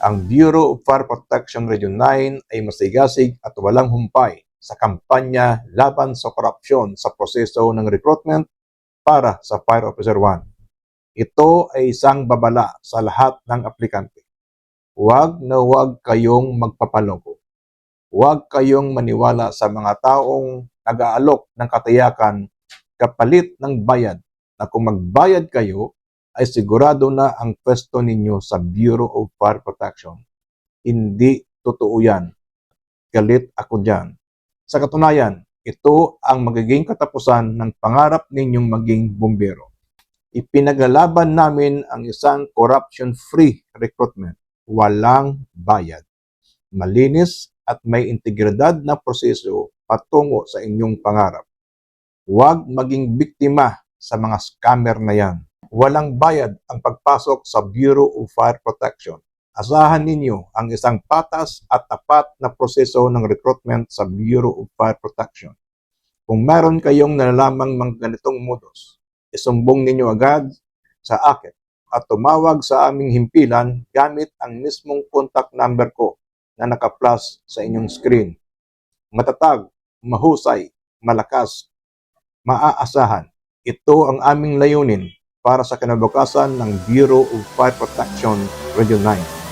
Ang Bureau of Fire Protection Region 9 ay masigasig at walang humpay sa kampanya laban sa korupsyon sa proseso ng recruitment para sa Fire Officer 1. Ito ay isang babala sa lahat ng aplikante. Huwag na huwag kayong magpapaloko. Huwag kayong maniwala sa mga taong nag-aalok ng katiyakan kapalit ng bayad na kung magbayad kayo ay sigurado na ang pwesto ninyo sa Bureau of Fire Protection. Hindi totoo yan. Galit ako dyan. Sa katunayan, ito ang magiging katapusan ng pangarap ninyong maging bumbero. Ipinaglalaban namin ang isang corruption-free recruitment. Walang bayad. Malinis at may integridad na proseso patungo sa inyong pangarap. Huwag maging biktima sa mga scammer na yan. Walang bayad ang pagpasok sa Bureau of Fire Protection. Asahan ninyo ang isang patas at tapat na proseso ng recruitment sa Bureau of Fire Protection. Kung meron kayong nalalamang mga ganitong modus, isumbong ninyo agad sa akin at tumawag sa aming himpilan gamit ang mismong contact number ko na naka-flash sa inyong screen. Matatag, mahusay, malakas, maaasahan. Ito ang aming layunin para sa kinabukasan ng Bureau of Fire Protection Region 9.